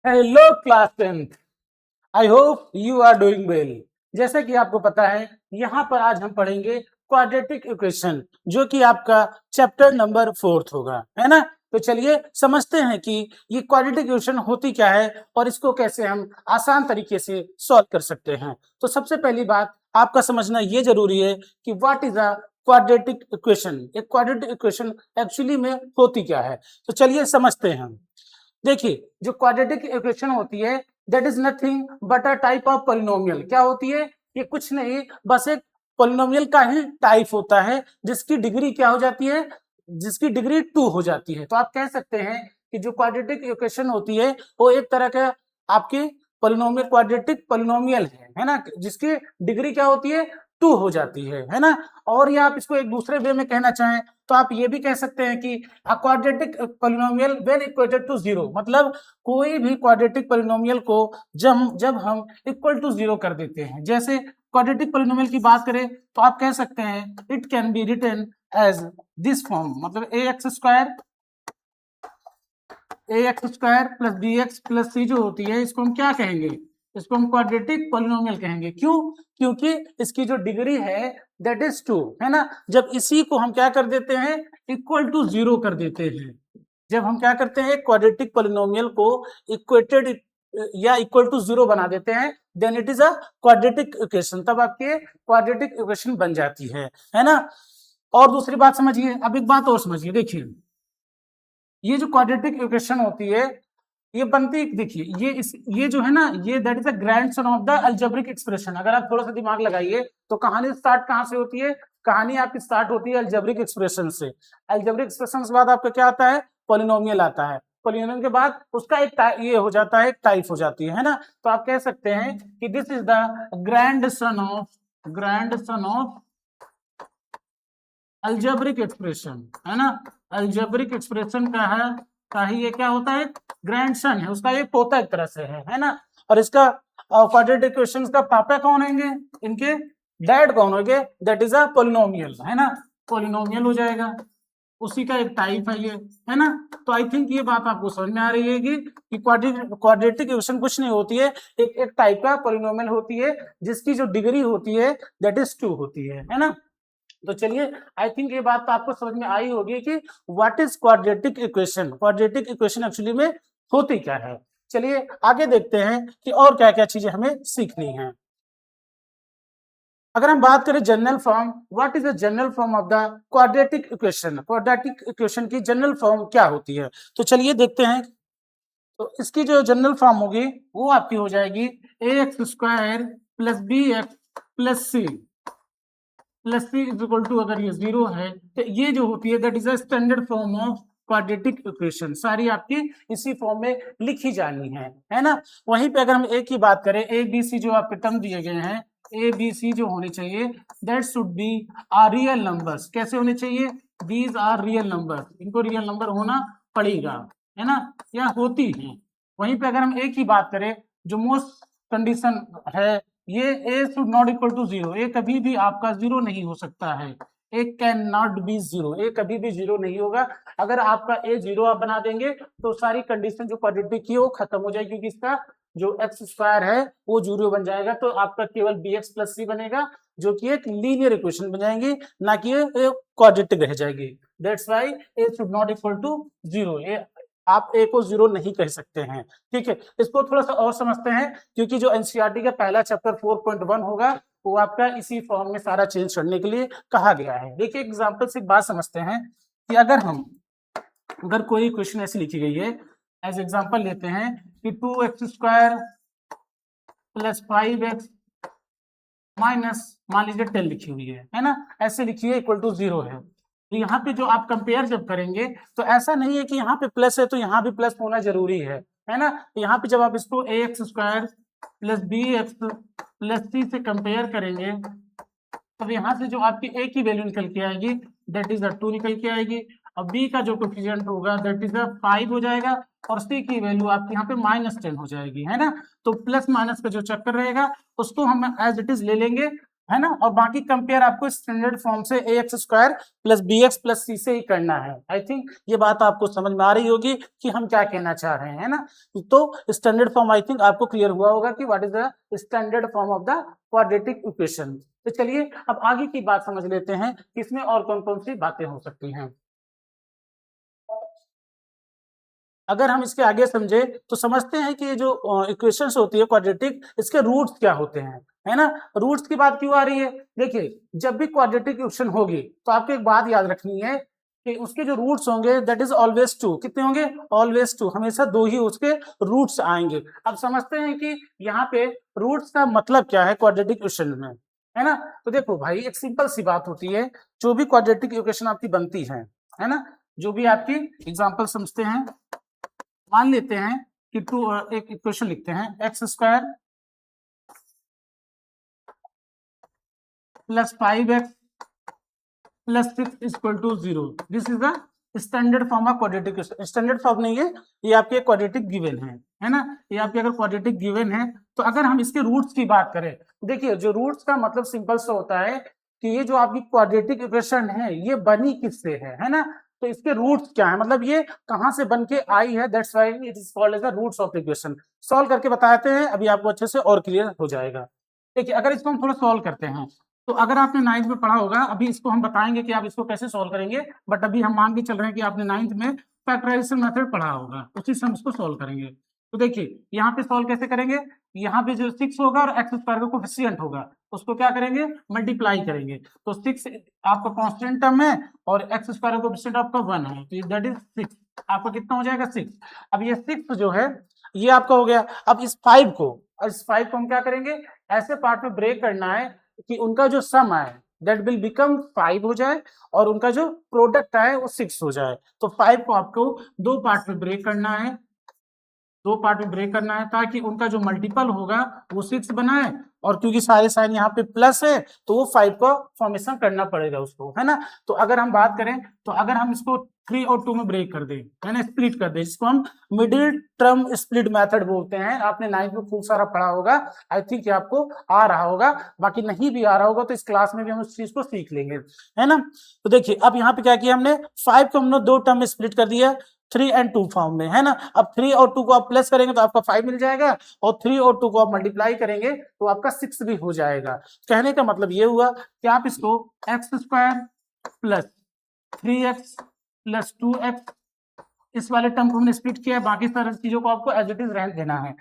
Hello class 10th। I hope you are doing well. जैसे कि आपको पता है, यहाँ पर आज हम पढ़ेंगे क्वाड्रेटिक इक्वेशन, जो कि आपका चैप्टर नंबर 4 होगा, है ना। तो चलिए समझते हैं कि ये क्वाड्रेटिक इक्वेशन होती क्या है और इसको कैसे हम आसान तरीके से सॉल्व कर सकते हैं। तो सबसे पहली बात आपका समझना ये जरूरी है कि what is a quadratic equation. एक क्वाड्रेटिक इक्वेशन एक्चुअली में होती क्या है, तो चलिए समझते हैं। देखिए, जो क्वाड्रेटिक इक्वेशन होती है that is nothing but a type of polynomial. क्या होती है? ये कुछ नहीं, बस एक पॉलिनोमियल का ही टाइप होता है जिसकी डिग्री क्या हो जाती है, जिसकी डिग्री 2 हो जाती है। तो आप कह सकते हैं कि जो क्वाड्रेटिक इक्वेशन होती है वो एक तरह का आपकी पॉलिनोमियल क्वाड्रेटिक पॉलिनोमियल है ना, जिसकी डिग्री क्या होती है, 2 हो जाती है ना। और ये आप इसको एक दूसरे वे में कहना चाहें तो आप ये भी कह सकते हैं कि quadratic polynomial when equated to zero, मतलब कोई भी क्वाड्रेटिक पॉलिनोमियल को जब जब हम इक्वल टू जीरो कर देते हैं। जैसे क्वाड्रेटिक पॉलिनोमियल की बात करें तो आप कह सकते हैं it can be written as this form, मतलब ax square plus bx plus c जो होती है, इसको हम क्या कहेंगे, इसको हम क्वाड्रेटिक पॉलिनोमियल कहेंगे। क्यों? क्योंकि इसकी जो डिग्री है दैट इज 2, है ना। जब इसी को हम क्या कर देते हैं, इक्वल टू जीरो कर देते हैं, जब हम क्या करते हैं क्वाड्रेटिक पॉलिनोमियल को इक्वेटेड या इक्वल टू जीरो बना देते हैं, then it is a quadratic equation, तब आपके क्वाड्रेटिक इक्वेशन बन जाती है ना। और दूसरी बात समझिए, अब एक बात और समझिए, देखिए ये जो क्वाड्रेटिक इक्वेशन होती है ये बनती, देखिए ये जो है ना, ये that is the grandson of the algebraic expression. अगर आप थोड़ा सा दिमाग लगाइए तो कहानी स्टार्ट कहां से होती है, कहानी आपकी स्टार्ट होती है अलजेब्रिक एक्सप्रेशन से। अलजेब्रिक एक्सप्रेशन के बाद आपका क्या आता है, पॉलिनोमियल आता है। पॉलिनोमियल के बाद उसका एक ये हो जाता है, एक टाइप हो जाती है ना। तो आप कह सकते हैं कि this is the grandson of algebraic expression, है ना। अलजेब्रिक एक्सप्रेशन का ही ये क्या होता है, ग्रैंडसन है, उसका ये पोता एक तरह से है ना। और इसका क्वाड्रेटिक इक्वेशंस का पापा कौन होंगे, इनके डैड कौन होंगे, दैट इज अ पॉलिनोमियल, है ना। पॉलिनोमियल हो जाएगा, उसी का एक टाइप है ये, है ना। तो आई थिंक ये बात आपको समझ में आ रही है कि क्वाड्रेटिक इक्वेशन कुछ नहीं होती है, एक टाइप का पॉलिनोमियल होती है जिसकी जो डिग्री होती है दैट इज 2 होती है ना। तो चलिए आई थिंक ये बात तो आपको समझ में आई होगी कि what is quadratic equation, quadratic equation actually में होती क्या है। चलिए आगे देखते हैं कि और क्या क्या चीजें हमें सीखनी है। अगर हम बात करें general form, what is the general form of the quadratic equation, quadratic equation की जनरल फॉर्म क्या होती है, तो चलिए देखते हैं। तो इसकी जो जनरल फॉर्म होगी वो आपकी हो जाएगी ax² plus bx plus c plus c is equal to, अगर ये जीरो है तो ये जो होती है that is a standard form of quadratic equation. सारी आपकी इसी फॉर्म में लिखी जानी है ना। वहीं पे अगर हम ए की बात करें, ए बी सी जो आपके टर्म दिए गए हैं, ए बी सी जो होने चाहिए that should be are real numbers. कैसे होने चाहिए, दीज आर रियल नंबर्स, इनको रियल नंबर होना पड़ेगा, है ना, या होती है। वहीं पे अगर हम ए की बात करें, जो मोस्ट कंडीशन है, ये A should not equal to zero, ये कभी भी आपका जीरो नहीं हो सकता है। A can not be zero, ये कभी भी जीरो नहीं होगा। अगर आपका ए जीरो आप बना देंगे तो सारी कंडीशन जो क्वाड्रेटिक की है वो खत्म हो जाएगी, क्योंकि इसका जो एक्स स्क्वायर है वो जीरो बन जाएगा, तो आपका केवल बी एक्स प्लस सी बनेगा, जो कि एक लीनियर इक्वेशन बन जाएंगी, ना कि क्वाड्रेटिक रह जाएगी। That's why a should not equal to zero, आप ए को जीरो नहीं कह सकते हैं। ठीक है, इसको थोड़ा सा और समझते हैं, क्योंकि जो एनसीईआरटी का पहला चैप्टर 4.1 होगा वो आपका इसी फॉर्म में सारा चेंज करने के लिए कहा गया है। देखिए एग्जांपल से एक बात समझते हैं कि अगर कोई क्वेश्चन ऐसी लिखी गई है, एज एग्जांपल लेते हैं कि 2x² प्लस 5x माइनस मान लीजिए 10 लिखी हुई है ना, ऐसे लिखिए इक्वल टू जीरो है। तो यहाँ पे जो आप कंपेयर जब करेंगे तो ऐसा नहीं है कि यहाँ पे प्लस है तो यहाँ भी प्लस होना जरूरी है ना। यहाँ पे जब आप इसको ax² plus bx plus c से कंपेयर करेंगे तब यहाँ से जो आपकी a की वैल्यू निकल के आएगी दैट इज 2 निकल के आएगी, और b का जो कोफिशिएंट होगा दैट इज 5 हो जाएगा, और c की वैल्यू आपके यहाँ पे -10 हो जाएगी, है ना। तो प्लस माइनस का जो चक्कर रहेगा उसको हम एज इट इज ले लेंगे, है ना, और बाकी कंपेयर आपको स्टैंडर्ड फॉर्म से ax square plus bx plus c से ही करना है। आई थिंक ये बात आपको समझ में आ रही होगी कि हम क्या कहना चाह रहे हैं, है ना। तो स्टैंडर्ड फॉर्म आई थिंक आपको क्लियर हुआ होगा कि what is the standard form of the quadratic equation. तो चलिए अब आगे की बात समझ लेते हैं कि इसमें और कौन कौन सी बातें हो सकती हैं। अगर हम इसके आगे समझे तो समझते हैं कि ये जो इक्वेशंस होती है क्वाड्रेटिक, इसके रूट्स क्या होते हैं, है ना। रूट्स की बात क्यों आ रही है, देखिए जब भी क्वाड्रेटिक इक्वेशन होगी तो आपको एक बात याद रखनी है कि उसके जो रूट्स होंगे दैट इज ऑलवेज टू। कितने होंगे, ऑलवेज टू, हमेशा दो ही उसके रूट्स आएंगे। अब समझते हैं कि यहाँ पे रूट्स का मतलब क्या है क्वाड्रेटिक इक्वेशन में, है ना। तो देखो भाई एक सिंपल सी बात होती है, जो भी क्वाड्रेटिक इक्वेशन आपकी बनती है ना, जो भी आपकी एग्जाम्पल समझते हैं, मान लेते हैं कि एक इक्वेशन लिखते हैं x square plus 5x plus 6 equal to 0। This is the standard form of quadratic. Standard form नहीं है, ये आपके क्वाड्रेटिक गिवन है ना। ये आपके अगर क्वाड्रेटिक गिवन है तो अगर हम इसके रूट्स की बात करें, देखिए जो रूट्स का मतलब सिंपल सा होता है कि ये जो आपकी क्वाड्रेटिक इक्वेशन है ये बनी किससे है ना। तो इसके रूट्स क्या है, मतलब ये कहां से बन के आई है, that's why it is called as the roots of equation. Solve करके बताते हैं, अभी आपको अच्छे से और क्लियर हो जाएगा। देखिए अगर इसको हम थोड़ा सॉल्व करते हैं तो अगर आपने 9th में पढ़ा होगा, अभी इसको हम बताएंगे कि आप इसको कैसे सॉल्व करेंगे, बट अभी हम मान के चल रहे हैं कि आपने 9th में फैक्टराइजेशन मेथड पढ़ा होगा, उसी से हम इसको सॉल्व करेंगे। तो देखिए यहाँ पे सॉल्व कैसे करेंगे, यहाँ पे जो 6 होगा और एक्स स्क्वायर का कोफिशिएंट होगा उसको क्या करेंगे, मल्टीप्लाई करेंगे। तो 6 आपका कांस्टेंट टर्म है और एक्स स्क्वायर का कोफिशिएंट आपका 1 है, तो दैट इज 6। आपका कितना हो जाएगा 6। अब ये 6 जो है ये आपका हो गया। अब इस 5 को हम क्या करेंगे, ऐसे पार्ट में ब्रेक करना है कि उनका जो सम है दैट विल बिकम 5 हो जाए और उनका जो प्रोडक्ट है वो 6 हो जाए। तो 5 को आपको दो पार्ट में ब्रेक करना है, दो पार्ट में ब्रेक करना है ताकि उनका जो मल्टीपल होगा वो 6 बनाए, और क्योंकि सारे साइन यहाँ पे प्लस है तो वो 5 का फॉर्मेशन करना पड़ेगा उसको, है ना। तो अगर हम बात करें तो अगर हम इसको 3 और 2 में ब्रेक कर दें, है ना, स्प्लिट कर दें, जिसको हम मिडिल टर्म स्प्लिट मेथड बोलते हैं। आपने 9th में खूब सारा पढ़ा होगा, आई थिंक आपको आ रहा होगा, बाकी नहीं भी आ रहा होगा तो इस क्लास में भी हम उस चीज को सीख लेंगे, है ना। तो देखिए अब यहाँ पे क्या किया हमने, 5 को हमने दो टर्म में स्प्लिट कर दिया 3 और 2 फॉर्म में, है ना। अब 3 और 2 को आप प्लस करेंगे तो आपका 5 मिल जाएगा, और 3 और 2 को आप मल्टीप्लाई करेंगे तो आपका 6 भी हो जाएगा। कहने का मतलब ये हुआ कि आप इसको x square plus 3x plus 2x, इस वाले टर्म को हमने स्प्लिट किया है, बाकी सारी चीजों को आपको एज इट इज रहने देना है,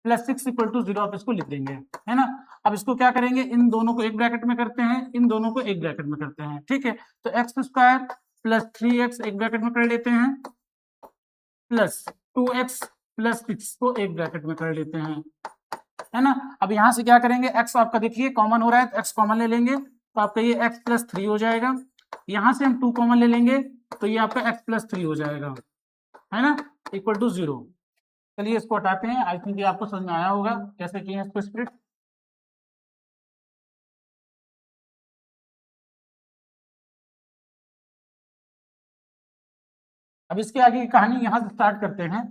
प्लस 6 इक्वल टू 0 आप इसको लिख देंगे, है ना। अब इसको क्या करेंगे, इन दोनों को एक ब्रैकेट में करते हैं, इन दोनों को एक ब्रैकेट में करते हैं, ठीक है। तो एक्स स्क्वायर प्लस 3x एक ब्रैकेट में कर लेते हैं, प्लस 2x प्लस 6 को एक ब्रैकेट में कर लेते हैं, है ना। अब यहां से क्या करेंगे, x आपका देखिए कॉमन हो रहा है तो x कॉमन ले लेंगे, तो आपका ये x प्लस 3 हो जाएगा। यहां से हम 2 कॉमन ले लेंगे तो ये आपका x प्लस 3 हो जाएगा, है ना, इक्वल टू 0। चलिए इसको हटाते हैं, आई थिंक ये आपको समझ में आया होगा कैसे किए हैं इसको स्प्लिट। अब इसके आगे की कहानी यहां से स्टार्ट करते हैं।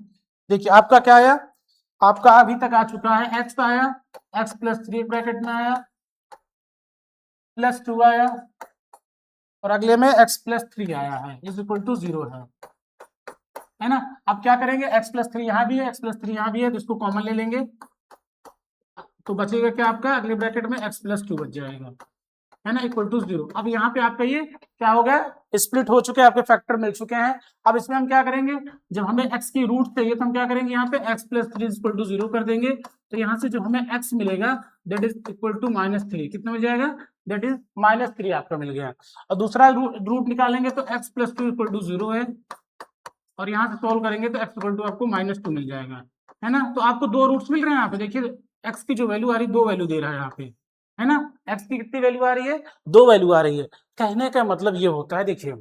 देखिए आपका क्या आया, आपका अभी तक आ चुका है x आया, x प्लस 3 ब्रैकेट में आया, प्लस 2 आया, और अगले में x प्लस 3 आया है, इज इक्वल टू 0 है ना। अब क्या करेंगे, x प्लस 3 यहाँ भी है, x प्लस 3 यहाँ भी है, तो इसको कॉमन ले लेंगे, तो बचेगा क्या आपका, अगले ब्रैकेट में x प्लस 2 बच जाएगा, है ना, इक्वल टू 0। अब यहाँ पे आपका ये क्या हो गया, स्प्लिट हो चुके हैं, आपके फैक्टर मिल चुके हैं। अब इसमें हम क्या करेंगे, जब हमें x की रूट चाहिए तो हम क्या करेंगे, यहाँ पे x प्लस 3 इक्वल टू 0 कर देंगे, तो यहाँ से जो हमें x मिलेगा दैट इज इक्वल टू -3, कितना मिल जाएगा, दैट इज -3 आपका मिल गया। और दूसरा रूट निकालेंगे तो x प्लस 2 इक्वल टू 0 है, और यहाँ से सॉल्व करेंगे तो x इक्वल टू आपको -2 मिल जाएगा, है ना। तो आपको दो रूट्स मिल रहे हैं यहाँ पे, देखिए x की जो वैल्यू आ रही है, दो वैल्यू दे रहा है यहाँ पे, है ना। x की कितनी वैल्यू आ रही है, दो वैल्यू आ रही है। कहने का मतलब ये होता है, देखिए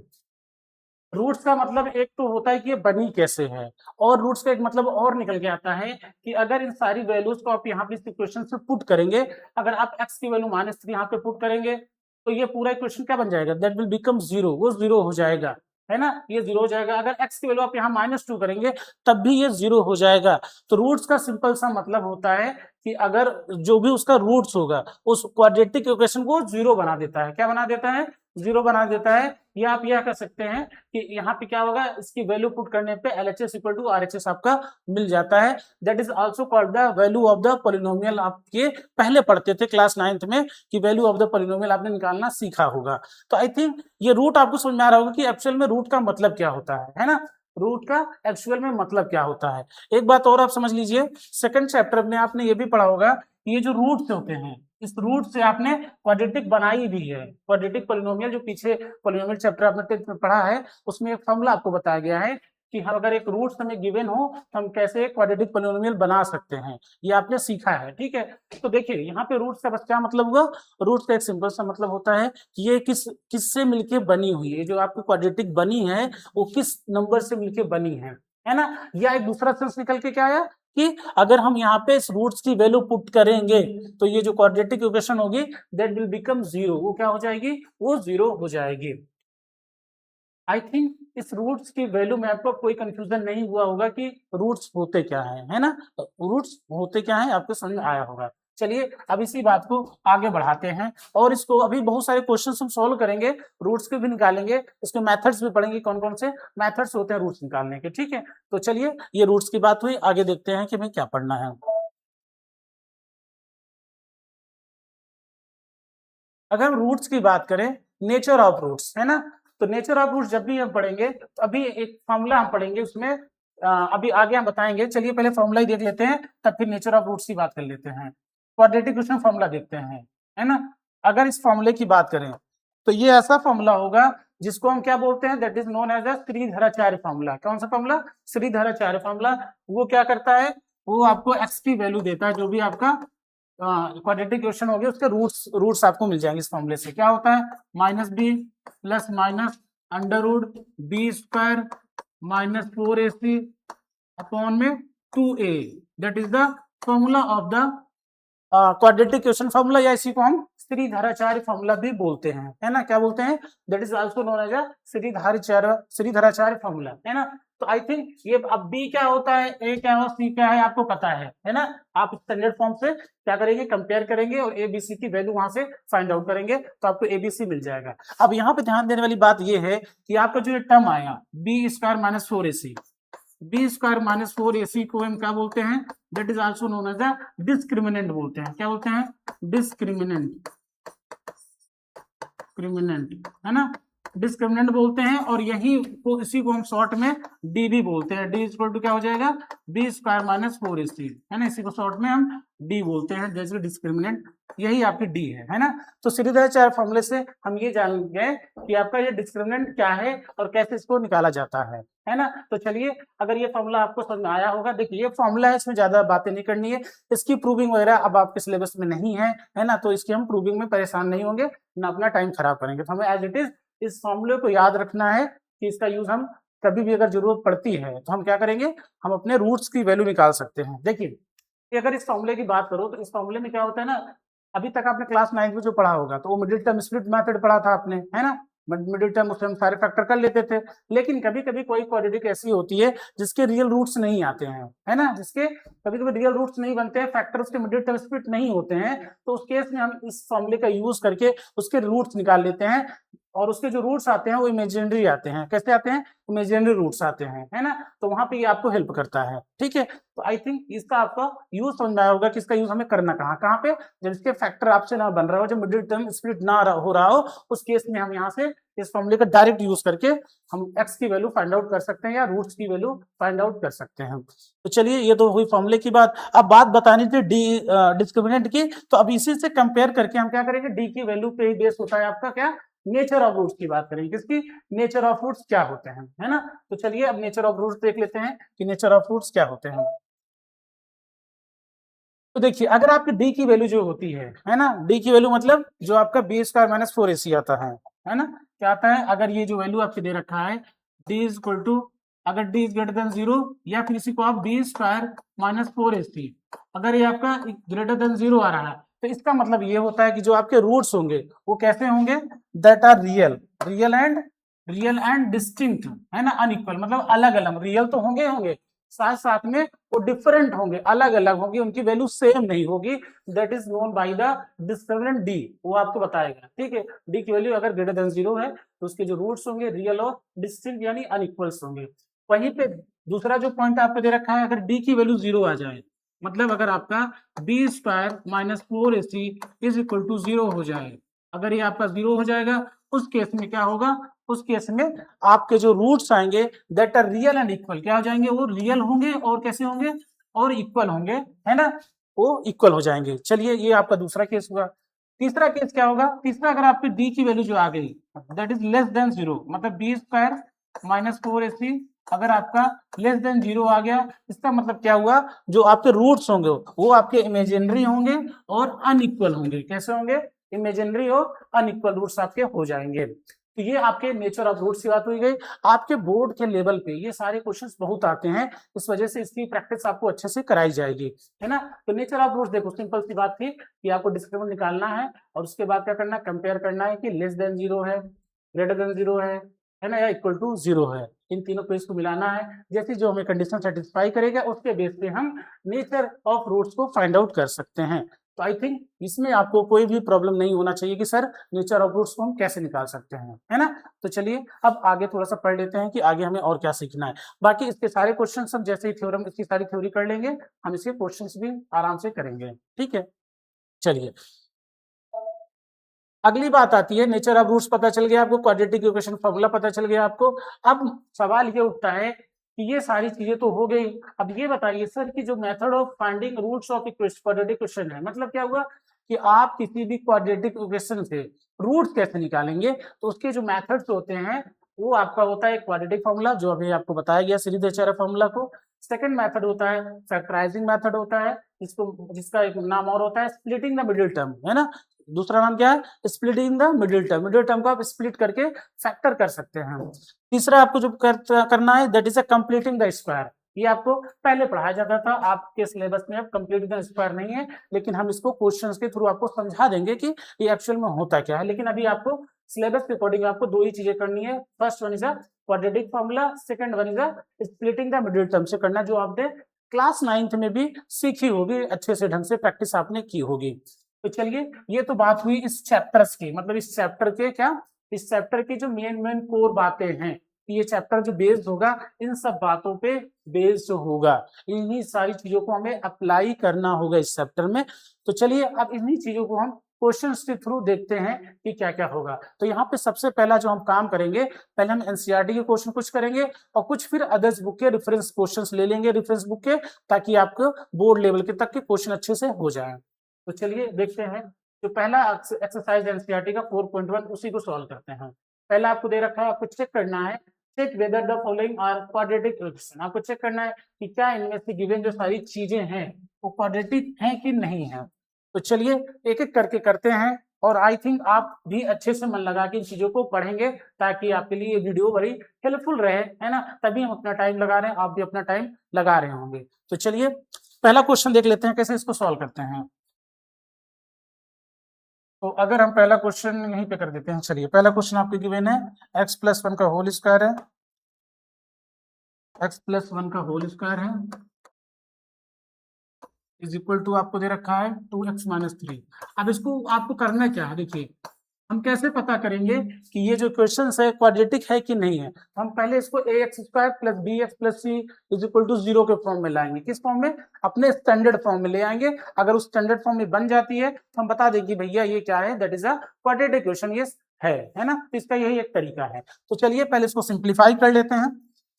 रूट्स का मतलब एक तो होता है कि ये बनी कैसे है, और रूट्स का एक मतलब और निकल के आता है कि अगर इन सारी वैल्यूज को आप यहाँ पे इस इक्वेशन से पुट करेंगे, अगर आप x की वैल्यू -3 यहाँ पे पुट करेंगे तो ये पूरा इक्वेशन क्या बन जाएगा, दैट विल बिकम 0, वो 0 हो जाएगा। है ना, ये 0 हो जाएगा। अगर x की वैल्यू आप यहाँ -2 करेंगे तब भी ये 0 हो जाएगा। तो रूट्स का सिंपल सा मतलब होता है कि अगर जो भी उसका रूट्स होगा उस क्वाड्रेटिक इक्वेशन को 0 बना देता है। क्या बना देता है? 0 बना देता है। या आप यह कह सकते हैं कि यहाँ पे क्या होगा, इसकी वैल्यू पुट करने पे LHS इक्वल टू RHS आपका मिल जाता है। That is also called the value of the polynomial. आप ये पहले पढ़ते थे क्लास 9th में कि वैल्यू ऑफ द पॉलिनोमियल आपने निकालना सीखा होगा। तो आई थिंक ये रूट आपको समझ में आ रहा होगा कि एक्चुअल में रूट का मतलब क्या होता है ना, रूट का एक्चुअल में मतलब क्या होता है। एक बात और आप समझ लीजिए, सेकंड चैप्टर में आपने ये भी पढ़ा होगा, ये जो रूट्स होते हैं इस रूट से आपने क्वाड्रेटिक बनाई भी है। क्वाड्रेटिक पॉलिनोमियल जो पीछे पॉलिनोमियल चैप्टर आपने 10th में पढ़ा है उसमें एक फॉर्मूला आपको बताया गया है कि हम अगर एक रूट्स हमें गिवन हो तो हम कैसे क्वाड्रेटिक पॉलिनोमियल बना सकते हैं, ये आपने सीखा है। ठीक है, तो देखिए यहाँ पे रूट्स का बस क्या मतलब हुआ, रूट्स का एक सिंपल सा मतलब होता है कि ये किससे मिलके बनी हुई है, जो आपकी क्वाड्रेटिक बनी है वो किस नंबर से मिलके बनी है ना। या एक दूसरा सेंस निकल के क्या आया कि अगर हम यहाँ पे इस रूट्स की वैल्यू पुट करेंगे तो ये जो क्वाड्रेटिक इक्वेशन होगी दैट विल बिकम 0, वो क्या हो जाएगी, वो 0 हो जाएगी। आई थिंक इस रूट्स की वैल्यू में आपको कोई कंफ्यूजन नहीं हुआ होगा कि रूट्स होते क्या है ना, रूट्स होते क्या है आपको समझ में आया होगा। चलिए अब इसी बात को आगे बढ़ाते हैं और इसको अभी बहुत सारे क्वेश्चंस हम सॉल्व करेंगे, रूट्स के भी निकालेंगे, इसके मेथड्स भी पढ़ेंगे, कौन कौन से मेथड्स होते हैं रूट्स निकालने के। ठीक है, तो चलिए ये रूट्स की बात हुई, आगे देखते हैं कि हमें क्या पढ़ना है। अगर हम रूट्स की बात करें, नेचर ऑफ रूट्स है ना, तो नेचर ऑफ रूट्स जब भी हम पढ़ेंगे तो अभी एक फॉर्मूला हम पढ़ेंगे उसमें, अभी आगे हम बताएंगे। चलिए पहले फॉर्मूला ही देख लेते हैं तब फिर नेचर ऑफ रूट्स की बात कर लेते हैं। क्वाड्रेटिक इक्वेशन फॉर्मूला देखते हैं, है ना। अगर इस फॉर्मूले की बात करें तो ये ऐसा फॉर्मूला होगा जिसको हम क्या बोलते हैं, that is known as a Shridharacharya formula. कौन सा फॉर्मूला? श्रीधराचार्य फॉर्मूला। वो क्या करता है, वो आपको एक्स की वैल्यू देता है, जो भी आपका क्वाड्रेटिक इक्वेशन हो गया उसके रूट्स आपको मिल जाएंगे इस फॉर्मूले से। क्या होता है, -b plus minus under root b square minus 4ac upon में 2a, that is the formula of the quadratic equation formula, या इसी को हम श्रीधराचार्य फॉर्मूला भी बोलते हैं, है ना। क्या बोलते हैं, that is also known as a Shridharacharya formula, है ना। तो आई थिंक ये अब बी क्या होता है, ए क्या है, सी क्या है आपको पता है ना। आप स्टैंडर्ड फॉर्म से क्या करेंगे, कंपेयर करेंगे और ए बी सी की वैल्यू वहां से फाइंड आउट करेंगे तो आपको एबीसी मिल जाएगा। अब यहाँ पे ध्यान देने वाली बात ये है कि आपका जो ये टर्म आया b square minus 4ac, b square minus 4ac को हम क्या बोलते हैं, that is also known as a discriminant बोलते हैं। क्या बोलते हैं, डिस्क्रिमिनेंट, क्रिमिनेंट, है ना, डिस्क्रिमिनेंट बोलते हैं। और यही को इसी को हम शॉर्ट में डी भी बोलते हैं। डी इक्वल टू क्या हो जाएगा, बी स्क्वायर माइनस 4ac, है ना, इसी को शॉर्ट में हम डी बोलते हैं, जैसे डिस्क्रिमिनेंट यही आपकी डी है ना। तो श्रीधराचार्य फॉर्मूले से हम ये जान गए कि आपका ये डिस्क्रिमिनेंट क्या है और कैसे इसको निकाला जाता है ना। तो चलिए अगर ये फॉर्मूला आपको समझ में आया होगा, देखिए ये फॉर्मूला है, इसमें ज्यादा बातें नहीं करनी है, इसकी प्रूविंग वगैरह अब आपके सिलेबस में नहीं है ना, तो इसकी हम प्रूविंग में परेशान नहीं होंगे ना, अपना टाइम खराब करेंगे। तो हमें एज इट इज इस फॉर्मूले को याद रखना है कि इसका यूज हम कभी भी अगर जरूरत पड़ती है तो हम क्या करेंगे, हम अपने रूट्स की वैल्यू निकाल सकते हैं। देखिए अगर इस फॉर्मूले की बात करो तो इस फॉर्मूले में क्या होता है ना, अभी तक आपने क्लास 9 में जो पढ़ा होगा तो वो मिडिल टर्म स्प्लिट मेथड पढ़ा था आपने, है ना। मिडिल टर्म उसमें हम सारे फैक्टर कर लेते थे, लेकिन कभी कभी कोई क्वाड्रेटिक ऐसी होती है जिसके रियल रूट्स नहीं आते हैं, है ना, जिसके कभी कभी रियल रूट्स नहीं बनते हैं, फैक्टर उसके मिडिल टर्म स्प्लिट नहीं होते हैं, तो उस केस में हम इस फॉर्मूले का यूज करके उसके रूट्स निकाल लेते हैं और उसके जो रूट्स आते हैं वो इमेजिनरी आते हैं। कैसे आते हैं, इमेजिनरी रूट्स आते हैं, है ना। तो वहां पे ये आपको हेल्प करता है। ठीक है, तो आई थिंक इसका आपका यूज समझ में आया होगा कि इसका यूज हमें करना कहाँ पे, जब इसके फैक्टर आपसे ना बन रहा हो, जब मिडिल टर्म स्प्लिट ना हो रहा हो, उस केस में हम यहाँ से इस फॉर्मूले का डायरेक्ट यूज करके हम एक्स की वैल्यू फाइंड आउट कर सकते हैं या रूट्स की वैल्यू फाइंड आउट कर सकते हैं। तो चलिए ये तो हुई फॉर्मूले की बात। अब बात बतानी थी डी डिस्क्रिमिनेंट की, तो अब इसी से कंपेयर करके हम क्या करेंगे, डी की वैल्यू पे ही बेस होता है आपका क्या, नेचर ऑफ रूट्स की बात करेंगे, किसकी, नेचर ऑफ रूट्स क्या होते हैं, है ना। तो चलिए अब नेचर ऑफ रूट्स देख लेते हैं कि नेचर ऑफ रूट्स क्या होते हैं। तो देखिए अगर आपकी डी की वैल्यू जो होती है ना, डी की वैल्यू मतलब जो आपका बी स्क्वायर माइनस 4ac आता है ना, क्या आता है, अगर ये जो वैल्यू आपके दे रखा है डी इज इक्वल टू, अगर डी इज ग्रेटर देन 0 या फिर इसी को आप बी स्क्वायर माइनस 4ac, अगर ये आपका ग्रेटर देन 0 आ रहा है तो इसका मतलब ये होता है कि जो आपके रूट्स होंगे वो कैसे होंगे, that are real, real and real and distinct, है ना, अनइक्वल मतलब अलग अलग, रियल तो होंगे होंगे, साथ साथ में वो डिफरेंट होंगे, अलग अलग होंगी, उनकी वैल्यू सेम नहीं होगी, that is known by the discriminant D, वो आपको बताएगा, ठीक है। डी की वैल्यू अगर ग्रेटर देन 0 है तो उसके जो रूट्स होंगे रियल और डिस्टिंक्ट यानी अनइक्वल्स होंगे। वहीं पे दूसरा जो पॉइंट आपको दे रखा है, अगर डी की वैल्यू 0 आ जाए, मतलब अगर आपका b square minus 4ac is equal to 0 हो जाए, अगर ये आपका 0 हो जाएगा, उस केस में क्या होगा, उस केस में आपके जो रूट्स आएंगे that are real and equal, क्या हो जाएंगे, वो रियल होंगे और कैसे होंगे, और इक्वल होंगे, है ना, वो इक्वल हो जाएंगे। चलिए ये आपका दूसरा केस हुआ। तीसरा केस क्या होगा, तीसरा अगर आपकी डी की वैल्यू जो आ गई दैट इज लेस देन 0, मतलब बी स्क्वायर माइनस 4ac अगर आपका लेस देन 0 आ गया, इसका मतलब क्या हुआ, जो आपके रूट्स होंगे वो आपके इमेजिनरी होंगे और अनइक्वल होंगे, कैसे होंगे, इमेजिनरी और अनइक्वल रूट्स आपके हो जाएंगे। तो ये आपके नेचर ऑफ रूट्स की बात हुई गई। आपके बोर्ड के लेवल पे ये सारे क्वेश्चंस बहुत आते हैं, इस वजह से इसकी प्रैक्टिस आपको अच्छे से कराई जाएगी, है ना। तो नेचर ऑफ रूट्स देखो, सिंपल सी बात थी कि आपको डिस्क्रिमिनेंट निकालना है और उसके बाद क्या करना है, कंपेयर करना है कि लेस देन 0 है, ग्रेटर देन 0 है ना, या इक्वल टू 0 है, इन तीनों को इसको मिलाना है। जैसे जो हमें कंडीशन सेटिस्फाई करेगा उसके बेस पे हम नेचर ऑफ रूट्स को फाइंड आउट कर सकते हैं। तो आई थिंक इसमें आपको कोई भी प्रॉब्लम नहीं होना चाहिए कि सर नेचर ऑफ रूट्स को हम कैसे निकाल सकते हैं, है ना। तो चलिए अब आगे थोड़ा सा पढ़ लेते हैं कि आगे हमें और क्या सीखना है। बाकी इसके सारे क्वेश्चन हम जैसे ही थ्योरम इसकी सारी थ्योरी कर लेंगे, हम इसके क्वेश्चन भी आराम से करेंगे, ठीक है। चलिए अगली बात आती है, नेचर ऑफ रूट्स पता चल गया आपको, क्वाड्रेटिक इक्वेशन फॉर्मूला पता चल गया आपको। अब सवाल ये उठता है कि ये सारी चीजें तो हो गई, अब ये बताइए सर कि जो method of finding roots of quadratic equation है, मतलब क्या हुआ कि आप किसी भी क्वाड्रेटिक इक्वेशन से रूट्स कैसे निकालेंगे, तो उसके जो मेथड्स होते हैं वो आपका होता है क्वाड्रेटिक फॉर्मूला, जो अभी आपको बताया गया सीरीज एचआर फॉर्मूला को। सेकंड मेथड होता है फैक्टराइजिंग मेथड होता है, जिसका एक नाम और होता है स्प्लिटिंग द मिडिल टर्म, है ना। दूसरा नाम क्या है, splitting the middle term, middle term को आप स्प्लिट करके फैक्टर कर सकते हैं। तीसरा आपको जो करना है that is a completing the square, ये आपको पहले पढ़ाया जाता था, आपके सिलेबस में अब कंप्लीटिंग द स्क्वायर नहीं है, लेकिन हम इसको क्वेश्चंस के थ्रू आपको समझा देंगे कि ये एक्चुअल में होता क्या है। लेकिन अभी आपको सिलेबस के अकॉर्डिंग आपको दो ही चीजें करनी है, first one is a quadratic formula, second one is a splitting the middle term से करना, जो आपने क्लास 9th में भी सीखी होगी, अच्छे से ढंग से प्रैक्टिस आपने की होगी। तो चलिए ये तो बात हुई इस चैप्टर्स की, मतलब इस चैप्टर के क्या, इस चैप्टर की जो मेन कोर बातें हैं, ये चैप्टर जो बेस्ड होगा इन सब बातों पे बेस्ड होगा, इन्हीं सारी चीजों को हमें अप्लाई करना होगा इस चैप्टर में। तो चलिए अब इन्हीं चीजों को हम क्वेश्चंस के थ्रू देखते हैं कि क्या क्या होगा। तो यहाँ पे सबसे पहला जो हम काम करेंगे, पहले हम एनसीईआरटी के क्वेश्चन कुछ करेंगे और कुछ फिर अदर्स बुक के रेफरेंस क्वेश्चंस ले लेंगे, रेफरेंस बुक के, ताकि आपको बोर्ड लेवल के तक के क्वेश्चन अच्छे से हो जाए। तो चलिए देखते हैं, जो पहला एक्सरसाइज एनसीईआरटी का 4.1 उसी को सॉल्व करते हैं। पहला आपको दे रखा है, आपको चेक करना है, check whether the following are quadratic equation, आपको चेक करना है कि क्या इनमें से गिवन जो सारी चीजें हैं वो क्वाड्रेटिक हैं कि नहीं है। तो चलिए एक एक करके करते हैं, और आई थिंक आप भी अच्छे से मन लगा के इन चीजों को पढ़ेंगे, ताकि आपके लिए ये वीडियो बड़ी हेल्पफुल रहे, है ना, तभी हम अपना टाइम लगा रहे हैं, आप भी अपना टाइम लगा रहे होंगे। तो चलिए पहला क्वेश्चन देख लेते हैं कैसे इसको सॉल्व करते हैं। तो अगर हम पहला क्वेश्चन यहीं पे कर देते हैं, चलिए पहला क्वेश्चन आपके गिवन है x+1 का होल स्क्वायर है, x+1 का होल स्क्वायर है इज इक्वल टू आपको दे रखा है 2x-3। अब इसको आपको करना क्या है, देखिए हम कैसे पता करेंगे कि ये जो क्वेश्चन है क्वाड्रेटिक है कि नहीं है। हम पहले इसको ax² + bx + c is equal to 0 के फॉर्म में लाएंगे, किस फॉर्म में, अपने स्टैंडर्ड फॉर्म में ले आएंगे। अगर उस स्टैंडर्ड फॉर्म में बन जाती है तो हम बता देंगे भैया ये क्या है, that is a quadratic equation, ये है ना। तो इसका यही एक तरीका है। तो चलिए पहले इसको सिंप्लीफाई कर लेते हैं।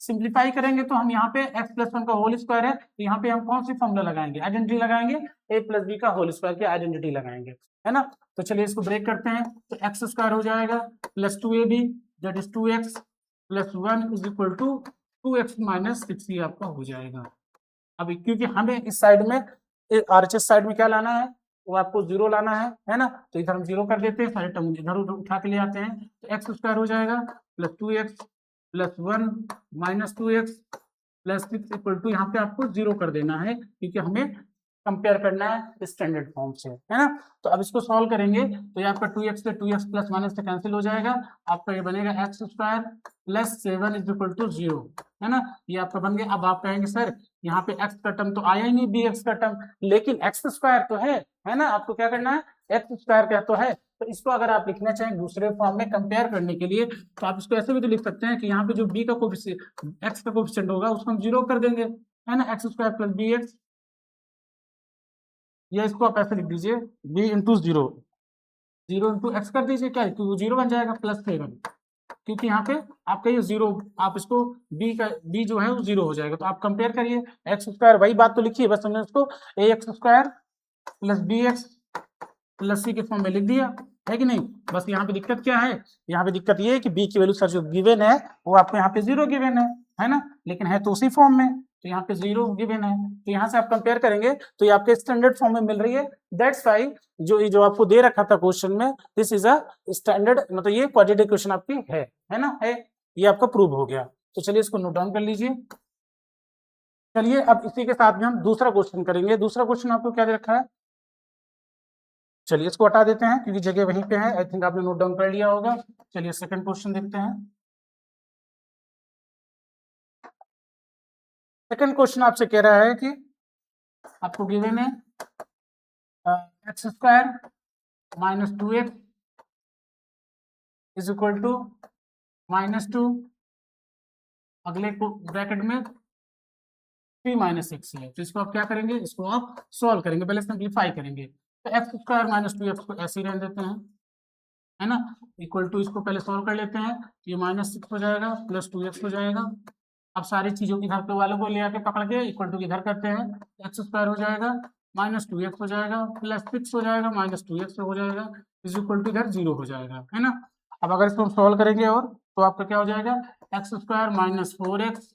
सिंप्लीफाई करेंगे तो हम यहाँ पे x+1 का होल स्क्वायर है, तो यहाँ पे हम कौन सी फॉर्मूला लगाएंगे, आइडेंटिटी लगाएंगे, a + b का होल स्क्वायर की आइडेंटिटी लगाएंगे, है ना। तो चलिए इसको ब्रेक करते हैं, तो x² हो जाएगा +2ab that is 2x + 1 is equal to 2x - 6 ये आपका हो जाएगा। अभी क्योंकि हमें इस साइड में RHS साइड में क्या लाना है, वो आपको 0 लाना है ना, तो इधर हम 0 कर देते हैं, सारे टर्म इधर उधर उठा के ले आते हैं, तो x² हो जाएगा +2x + 1 - 2x + 6 इक्वल टू यहाँ पे आपको 0 कर देना है, क्योंकि हमें कंपेयर करना है स्टैंडर्ड फॉर्म से, है ना। तो अब इसको सॉल्व करेंगे तो ये आपका 2x से 2x प्लस माइनस से कैंसिल हो जाएगा, आपका ये बनेगा x square plus 7 is equal to 0, है ना। ये आपका बन गया। अब आप कहेंगे सर यहाँ पे x का टर्म तो आया ही नहीं, bx का टर्म, लेकिन एक्स स्क्वायर तो है ना। आपको क्या करना है, एक्स स्क्वायर क्या तो है। तो इसको अगर आप लिखना चाहें दूसरे फॉर्म में कंपेयर करने के लिए तो आप इसको ऐसे भी तो लिख सकते हैं कि यहाँ पे जो b का कोफिशिएंट x का कोफिशिएंट होगा उसको हम 0 कर देंगे, है ना, x square plus B x, या इसको आप ऐसे लिख दीजिए b इंटू 0, 0 इंटू एक्स कर दीजिए, क्या क्योंकि 0 बन जाएगा प्लस 7, क्योंकि यहाँ पे आपका ये 0, आप इसको b जो है वो 0 हो जाएगा। तो आप कंपेयर करिए एक्स स्क्वायर, वही बात तो लिखिए, बस हमने उसको A x square plus B x plus C के फॉर्म में लिख दिया, है कि नहीं। बस यहाँ पे दिक्कत क्या है, यहाँ पे दिक्कत ये है कि b की वैल्यू सर जो गिवन है वो आपको यहाँ पे 0 गिवन है ना, लेकिन है तो उसी फॉर्म में, तो यहाँ पे 0 गिवन है। तो यहाँ से आप कंपेयर करेंगे तो ये आपके स्टैंडर्ड फॉर्म में मिल रही है। दैट्स वाई जो आपको दे रखा था क्वेश्चन में, दिस इज अ स्टैंडर्ड, मतलब ये क्वाड्रेटिक इक्वेशन आपकी है ना, है, ये आपका प्रूव हो गया। तो चलिए इसको नोट डाउन कर लीजिए। चलिए अब इसी के साथ में हम दूसरा क्वेश्चन करेंगे। दूसरा क्वेश्चन आपको क्या दे रखा है, चलिए इसको हटा देते हैं क्योंकि जगह वहीं पे है, आई थिंक आपने नोट डाउन कर लिया होगा। चलिए सेकंड क्वेश्चन देखते हैं। सेकंड क्वेश्चन आपसे कह रहा है कि आपको गिवन है x square minus 2x is equal to -2, अगले को ब्रैकेट में 3 - x है। तो इसको आप क्या करेंगे, इसको आप सॉल्व करेंगे, पहले सिंप्लीफाई करेंगे। तो एक्स स्क्वायर माइनस 2x को ऐसे ही रहने देते हैं, है ना, इक्वल टू इसको पहले सॉल्व कर लेते हैं, ये -6 हो जाएगा प्लस 2x हो जाएगा। अब सारी चीजों की घर पे वालों को ले आके पकड़ के इक्वल टू इधर करते हैं, एक्स स्क्वायर हो जाएगा -2x हो जाएगा प्लस 6 हो जाएगा -2x हो जाएगा इज इक्वल टू इधर 0 हो जाएगा, है ना। अब अगर इसको हम सॉल्व करेंगे और तो आपका क्या हो जाएगा, x square -4x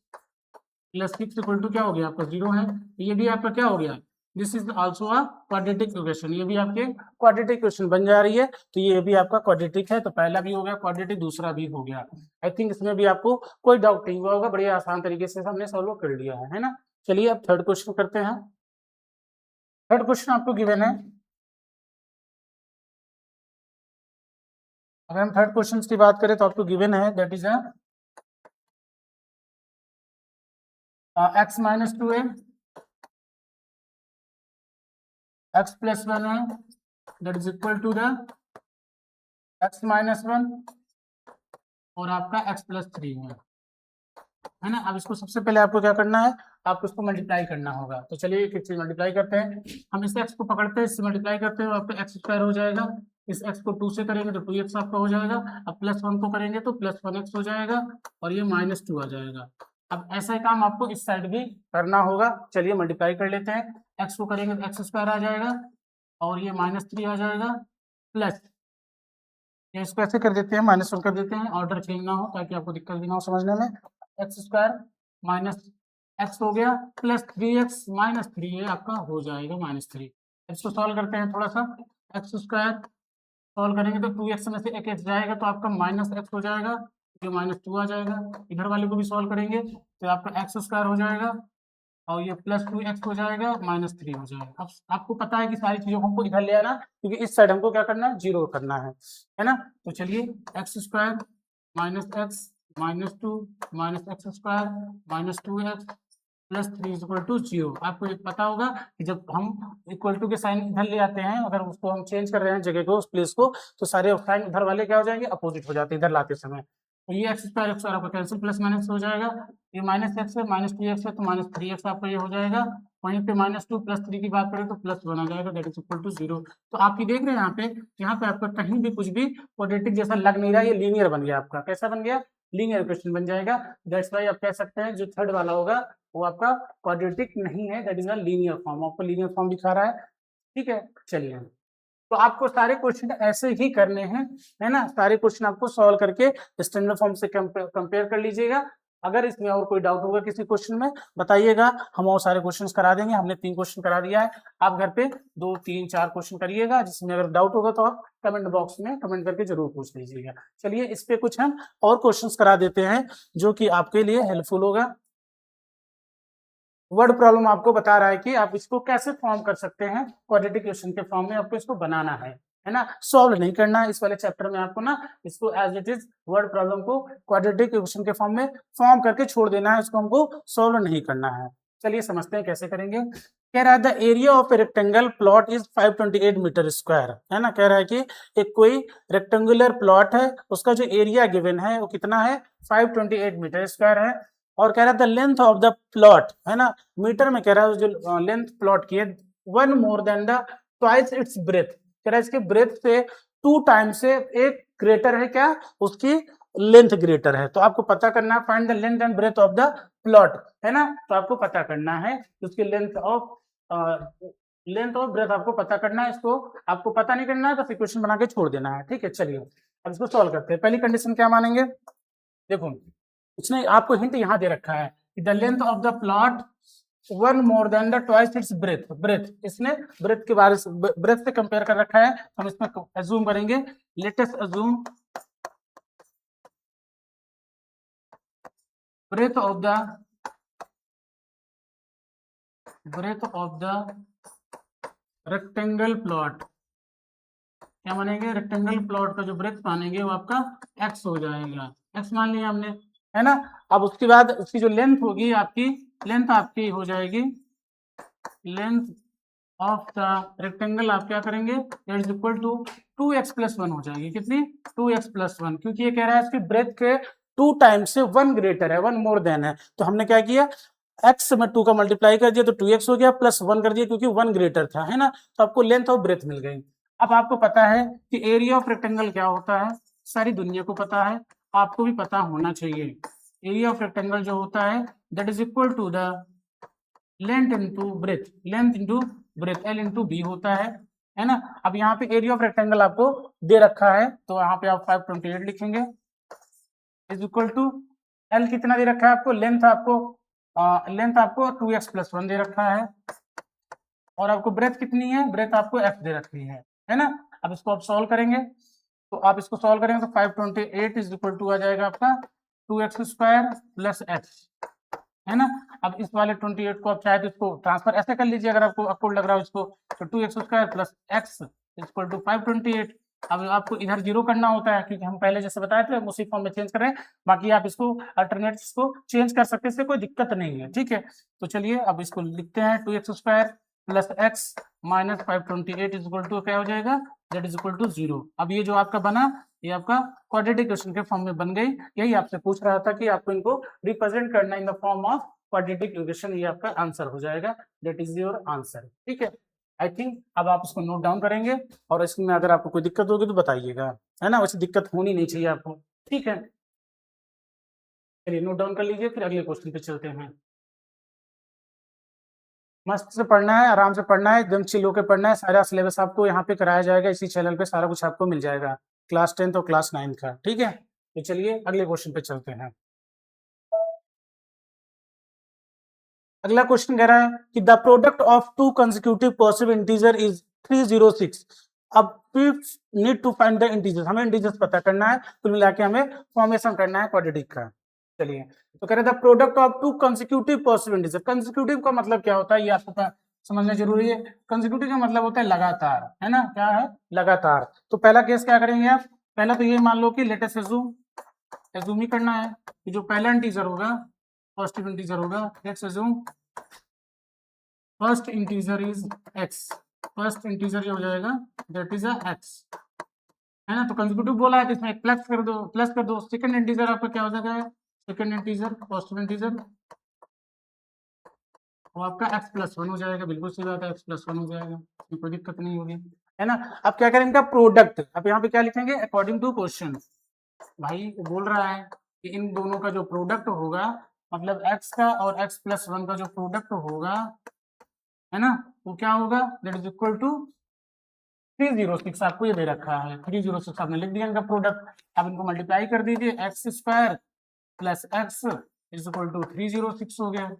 plus 6 equal to क्या हो गया आपका 0 है। ये भी आपका क्या हो गया, this is also a quadratic equation, ये भी आपके क्वाड्रेटिक इक्वेशन बन जा रही है। तो ये भी आपका क्वाड्रेटिक है, तो पहला भी हो गया क्वाड्रेटिक, दूसरा भी हो गया। आई थिंक इसमें भी आपको कोई डाउट नहीं हुआ होगा, बड़े आसान तरीके से हमने सॉल्व कर लिया है ना। चलिए अब थर्ड क्वेश्चन करते हैं। थर्ड क्वेश्चन आपको गिवन है, अगर हम थर्ड क्वेश्चन की बात करें तो आपको गिवन है that is x - 2a x + 1 है that is equal to the x - 1 और आपका x + 3 है ना। अब इसको सबसे पहले आपको क्या करना है, आपको इसको मल्टीप्लाई करना होगा। तो चलिए एक चीज मल्टीप्लाई करते हैं, हम इस x को पकड़ते हैं, इससे मल्टीप्लाई करते हैं, आपका एक्स स्क्वायर हो जाएगा, इस x को 2 से करेंगे तो 2x आपका हो जाएगा, अब +1 को करेंगे तो +1x हो जाएगा और ये -2 आ जाएगा। अब ऐसा ही काम आपको इस साइड भी करना होगा। चलिए मल्टीप्लाई कर लेते हैं, x को करेंगे तो एक्स स्क्वायर आ जाएगा और ये -3 आ जाएगा प्लस, या इसको ऐसे कर देते हैं -1 कर देते हैं, ऑर्डर चेंज ना हो ताकि आपको दिक्कत भी ना हो समझने में। एक्स स्क्वायर माइनस एक्स हो गया प्लस 3x -3 ये आपका हो जाएगा -3। इसको सॉल्व करते हैं थोड़ा सा, एक्स स्क्वायर सॉल्व करेंगे तो 2x में से एक x जाएगा तो आपका -x हो जाएगा, ये -2 आ जाएगा। इधर वाले को भी सॉल्व करेंगे तो आपका एक्स स्क्वायर हो जाएगा और ये +2x हो जाएगा -3 हो जाएगा। अब आपको पता है कि सारी चीजों को हमको इधर ले आना, क्योंकि इस साइड हमको क्या करना है, 0 करना है ना। तो चलिए x square -x -2 -x square -2x plus 3 is equal to 0। आपको ये पता होगा कि जब हम इक्वल टू के साइन इधर ले आते हैं, अगर उसको हम चेंज कर रहे हैं जगह को, उस प्लेस को, तो सारे साइन इधर वाले क्या हो जाएंगे, अपोजिट हो जाते हैं इधर लाते समय। तो ये एक्स स्क्वायर आपका कैंसिल, प्लस माइनस हो जाएगा, ये -x है -2x है तो -3x आपका ये हो जाएगा। वहीं पे -2 + 3 की बात करें तो +1 आ जाएगा दैट इज इक्वल टू 0। तो आप ये देख रहे हैं यहाँ पे आपका कहीं भी कुछ भी क्वाड्रेटिक जैसा लग नहीं रहा, ये लीनियर बन गया आपका। कैसा बन गया, लीनियर इक्वेशन बन जाएगा। दैट्स व्हाई आप कह सकते हैं जो थर्ड वाला होगा वो आपका क्वाड्रेटिक नहीं है, that is a linear form, आपको लीनियर फॉर्म दिखा रहा है। ठीक है, चलिए तो आपको सारे क्वेश्चन ऐसे ही करने हैं, है ना। सारे क्वेश्चन आपको सॉल्व करके स्टैंडर्ड फॉर्म से कंपेयर कर लीजिएगा। अगर इसमें और कोई डाउट होगा किसी क्वेश्चन में बताइएगा, हम और सारे क्वेश्चन करा देंगे। हमने 3 क्वेश्चन करा दिया है, आप घर पे 2, 3, 4 क्वेश्चन करिएगा। जिसमें अगर डाउट होगा तो आप कमेंट बॉक्स में कमेंट करके जरूर पूछ लीजिएगा। चलिए इस पे कुछ हम और क्वेश्चन करा देते हैं जो कि आपके लिए हेल्पफुल होगा। वर्ड प्रॉब्लम आपको बता रहा है कि आप इसको कैसे फॉर्म कर सकते हैं, क्वाड्रेटिक इक्वेशन के फॉर्म में आपको इसको बनाना है ना, सॉल्व नहीं करना है। इस वाले चैप्टर में आपको ना इसको as it is word problem को क्वाड्रेटिक इक्वेशन के फॉर्म में फॉर्म करके छोड़ देना है, इसको हमको सॉल्व नहीं करना है। चलिए समझते हैं कैसे करेंगे। कह रहा है the area of a rectangle plot is 528 metre square, है ना। कह रहा है कि एक कोई रेक्टेंगुलर प्लॉट है, उसका जो एरिया गिवन है वो कितना है, 528 मीटर स्क्वायर है। और कह रहा है the length of the plot, है ना, मीटर में कह रहा है जो लेंथ प्लॉट की है, 1 more than the twice its breath. कह रहा है इसके ब्रेथ से 2 टाइम से एक ग्रेटर है, क्या, उसकी लेंथ ग्रेटर है। तो आपको पता करना है find the length and breadth of the plot, है ना। तो आपको पता करना है उसकी लेंथ और ब्रेथ आपको पता करना है। इसको आपको पता नहीं करना है तो इक्वेशन बना के छोड़ देना है, ठीक है। चलिए अब इसको सॉल्व करते हैं। पहली कंडीशन क्या मानेंगे, देखो इसने आपको हिंट यहाँ दे रखा है कि the length of the plot 1 more than the twice its breadth. Breadth इसने ब्रेथ के बारे से ब्रेथ से कंपेयर कर रखा है। हम इसमें अज्यूम करेंगे, let us assume breadth of the rectangle plot, क्या मानेंगे, रेक्टेंगल प्लॉट का जो ब्रेथ मानेंगे वो आपका x हो जाएगा, x मान लिया हमने, है ना। अब उसके बाद उसकी जो लेंथ होगी आपकी, लेंथ आपकी हो जाएगी, लेंथ ऑफ द रेक्टेंगल आप क्या करेंगे, it is equal to 2x + 1 हो जाएगी, कितनी, 2x + 1, क्योंकि ये कह रहा है इसकी ब्रेथ के 2 टाइम से 1 ग्रेटर है, 1 मोर देन है। तो हमने क्या किया, x में 2 का मल्टीप्लाई कर दिया तो 2x हो गया, प्लस 1 कर दिया क्योंकि 1 ग्रेटर था, है ना। तो आपको लेंथ और ब्रेथ मिल गई। अब आपको पता है कि एरिया ऑफ रेक्टेंगल क्या होता है, सारी दुनिया को पता है, आपको भी पता होना चाहिए। एरिया ऑफ रेक्टेंगल जो होता है that is equal to the length into breadth, length into breadth, L into b होता है ना। अब यहाँ पे एरिया ऑफ रेक्टेंगल आपको दे रखा है तो यहाँ पे आप 528 लिखेंगे इज इक्वल टू L कितना दे रखा है आपको, लेंथ आपको 2x + 1 दे रखा है, और आपको ब्रेथ कितनी है, ब्रेथ आपको f दे रखी है ना। अब इसको आप सॉल्व करेंगे, तो आप इसको सॉल्व करेंगे तो 528 इज इक्वल टू आ जाएगा आपका 2x² + x, है ना। अब इस वाले 28 को आप चाहे तो इसको ट्रांसफर ऐसे कर लीजिए, अगर आपको अकॉर्ड लग रहा हो इसको, तो 2x² + x इक्वल टू 528। अब आपको इधर 0 करना होता है क्योंकि हम पहले जैसे बताए थे उसी फॉर्म में चेंज कर रहे हैं, बाकी आप इसको अल्टरनेट्स को चेंज कर सकते हैं, इससे कोई दिक्कत नहीं है, ठीक है। तो चलिए अब इसको लिखते हैं, 2x² + x - 528 is equal to क्या हो जाएगा, दैट इज इक्वल टू 0। अब ये जो आपका बना, ये आपका क्वाड्रेटिक इक्वेशन के फॉर्म में बन गई। यही आपसे पूछ रहा था कि आपको इनको रिप्रेजेंट करना in the form of quadratic equation, ये आपका आंसर हो जाएगा, दैट इज योर आंसर, ठीक है। आई थिंक अब आप इसको नोट डाउन करेंगे और इसमें अगर आपको कोई दिक्कत होगी तो बताइएगा, है ना। वैसे दिक्कत होनी नहीं चाहिए आपको, ठीक है। चलिए नोट डाउन कर लीजिए, फिर अगले क्वेश्चन पे चलते हैं। मस्त से पढ़ना है, आराम से पढ़ना है, एकदम चिल होकर पढ़ना है। सारा सिलेबस आपको यहाँ पे कराया जाएगा, इसी चैनल पे सारा कुछ आपको मिल जाएगा, क्लास 10 और क्लास 9 का, ठीक है। तो चलिए अगले क्वेश्चन पे चलते हैं। अगला क्वेश्चन कह रहा है कि the product of 2 consecutive positive integer is 306। अब need to find the integers, हमें इंटीजर्स पता करना है, कुल मिला के हमें फॉर्मेशन करना है क्वाड्रेटिक का। चलिए तो कह रहे the product of 2 consecutive positive integer. Consecutive का मतलब क्या होता है ये आपको समझना जरूरी है। कंसेक्यूटिव का मतलब होता है लगातार, है ना, क्या है, लगातार। तो पहला केस क्या करेंगे आप, पहला तो ये मान लो कि लेट अस अज्यूम ही करना है कि जो पहला इंटीजर होगा पॉजिटिव इंटीजर होगा, let's assume first integer is x, first integer ये हो जाएगा दैट इज x, है ना। तो कंसेक्यूटिव बोला है तो इसमें एक प्लस कर दो। सेकंड इंटीजर आपका क्या हो जाएगा, सेकंड इंटीजर पॉजिटिव इंटीजर वो आपका x + 1 हो जाएगा, बिल्कुल सीधा था, x + 1 हो जाएगा, कोई दिक्कत नहीं होगी, है ना। अब क्या करें इनका प्रोडक्ट, अब यहाँ पे क्या लिखेंगे, अकॉर्डिंग टू क्वेश्चन। भाई बोल रहा है कि इन दोनों का जो प्रोडक्ट होगा, मतलब x का और x + 1 का जो प्रोडक्ट होगा, है ना, वो क्या होगा, दैट इज इक्वल टू 306। आपको ये दे रखा है 306, आपने लिख दिया इनका प्रोडक्ट। अब इनको मल्टीप्लाई कर दीजिए, x² + x is equal to 306 हो गया।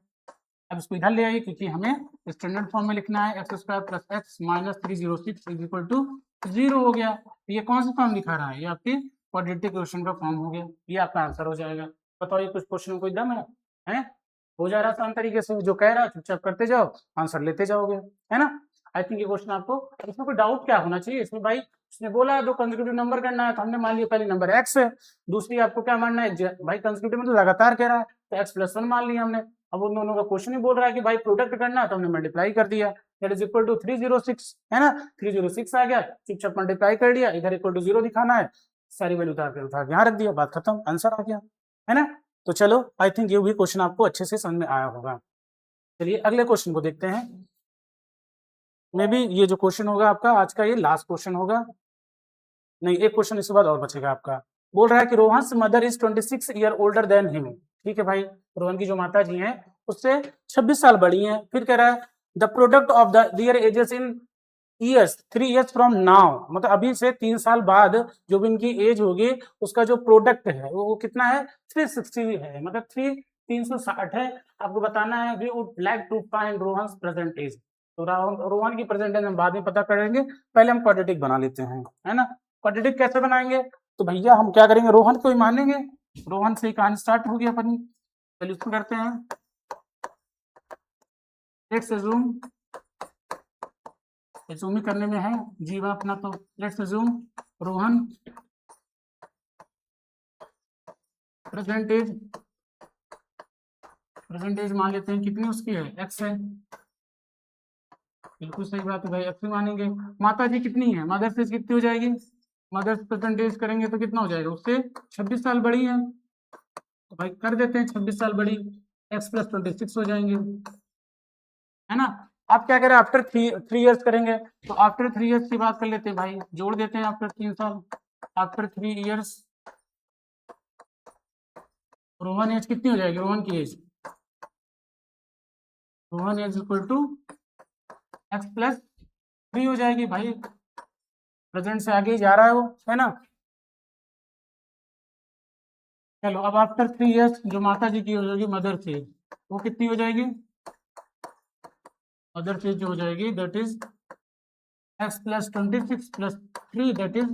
अब इसको इधर ले आइए क्योंकि हमें स्टैंडर्ड फॉर्म में लिखना है, x² + x - 306 is equal to 0 हो गया। ये कौन सा फॉर्म दिखा रहा है, ये आपकी क्वाड्रेटिक इक्वेशन का फॉर्म हो गया, ये आपका आंसर हो जाएगा। बताओ ये कुछ क्वेश्चन में कोई दम है? हो जा रहा आसान तरीके से, जो कह रहा है चुपचाप करते जाओ, आंसर लेते जाओगे, है ना। आई थिंक ये क्वेश्चन आपको, इसमें कोई डाउट क्या होना चाहिए इसमें भाई, उसने बोला है दो कंसेक्यूटिव नंबर करना है, तो हमने मान लिया पहले नंबर एक्स है, दूसरी आपको क्या मानना है भाई, कंसेक्यूटिव मतलब लगातार कह रहा है, तो एक्स प्लस वन मान लिया हमने। अब उन दोनों का क्वेश्चन ही बोल रहा है कि भाई प्रोडक्ट करना है, तो हमने मल्टीप्लाई कर दिया, दैट इज इक्वल टू 306, है ना, 306 आ गया, चुपचाप मल्टीप्लाई कर दिया, इधर इक्वल टू 0 दिखाना है, सारी वैल्यू उतार के यहाँ रख दिया, बात खत्म, आंसर आ गया, है ना। तो चलो आई थिंक ये भी क्वेश्चन आपको अच्छे से समझ में आया होगा। चलिए अगले क्वेश्चन को देखते हैं। मे बी ये जो क्वेश्चन होगा आपका आज का, ये लास्ट क्वेश्चन होगा, नहीं एक क्वेश्चन इसके बाद और बचेगा आपका। बोल रहा है कि Rohan mother is 26 year older than him, ठीक है भाई, रोहन की जो माता जी हैं उससे 26 साल बड़ी हैं। फिर कह रहा है the product of their edges in years 3 years from now, मतलब अभी से 3 साल बाद जो भी इनकी एज होगी उसका जो प्रोडक्ट है वो कितना है, 360 है, मतलब 360 है। आपको बताना है we would like to find Rohan's present age, तो रोहन की प्रेजेंट एज हम बाद में पता करेंगे, पहले हम क्वाड्रेटिक बना लेते हैं, है ना। क्वाड्रेटिक कैसे बनाएंगे, तो भैया हम क्या करेंगे, रोहन को ही मानेंगे, रोहन से कहानी स्टार्ट होगी अपनी। चलिए इसको करते हैं, लेट्स अज्यूम, अज्यूम ही करने में है जीवा अपना, तो लेट्स अज्यूम रोहन प्रेजेंटेज मान लेते हैं, कितनी उसकी है, एक्स है, बिल्कुल सही बात है भाई, एक्स ही मानेंगे। माता जी कितनी है, मदर से कितनी हो जाएगी, मदर परसेंटेज करेंगे तो कितना हो जाएगा, उससे 26 साल बड़ी है, तो भाई कर देते हैं 26 साल बड़ी, एक्स प्लस 26 हो जाएंगे, है ना। आप क्या करें, आफ्टर थ्री ईयर्स करेंगे, तो आफ्टर 3 ईयर्स की बात कर लेते हैं भाई, जोड़ देते हैं आफ्टर 3 साल, आफ्टर 3 ईयर्स रोहन एज कितनी हो जाएगी, रोहन की age, Rohan age equal to x plus 3 हो जाएगी भाई, प्रेजेंट से आगे ही जा रहा है वो, है ना। चलो अब आफ्टर 3 ईयर्स जो माता जी की हो जाएगी मदर से, वो कितनी हो जाएगी, मदर से जो हो जाएगी that is x plus 26 plus 3 that is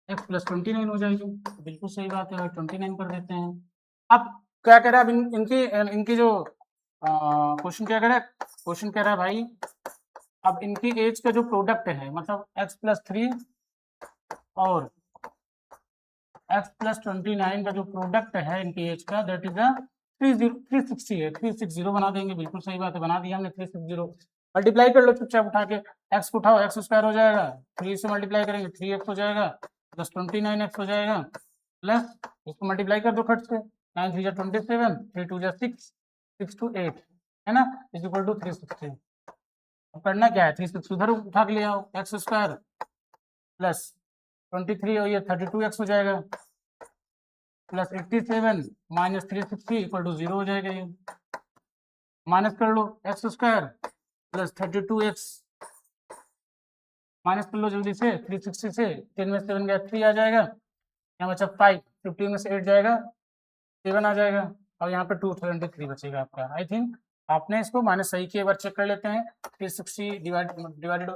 x plus 29 हो जाएगी, बिल्कुल सही बात है, 29 कर देते हैं। अब क्या कह रहा है, अब इनकी इनकी जो क्वेश्चन क्या कह रहा है, क्वेश्चन कह रहा है भाई अब इनकी एज का जो प्रोडक्ट है, मतलब एक्स प्लस 3 और एक्स प्लस 29 का जो प्रोडक्ट है इनकी एज का, दैट इज 360 है, 360 बना देंगे, बिल्कुल सही बात है, बना दिया हमने 360, मल्टीप्लाई कर लो चुपचाप उठा के, एक्स को उठाओ, एक्स स्क्वायर हो जाएगा, 3 से मल्टीप्लाई करेंगे 3x हो जाएगा, प्लस 29x हो जाएगा, प्लस इसको मल्टीप्लाई कर दो खट से, 9 3 27, 3 2 6, 6 2 8, है ना, इज इक्वल टू 360। अब करना क्या है, 360 उधर उठा के ले आओ, एक्स स्क्वायर प्लस 23 और ये 32x हो जाएगा, प्लस 87 माइनस 360 इक्वल टू 0 हो जाएगा, ये माइनस कर लो, x square plus 32x minus कर लो जल्दी से, 360 से 10 में 7 गया 3 आ जाएगा, यहाँ बचा 5, 15 में से 8 जाएगा 7 आ जाएगा, और यहाँ पे 273 बचेगा आपका। आई थिंक आपने इसको माइनस सही किया, एक बार चेक कर लेते हैं, 360 डिवाइडेड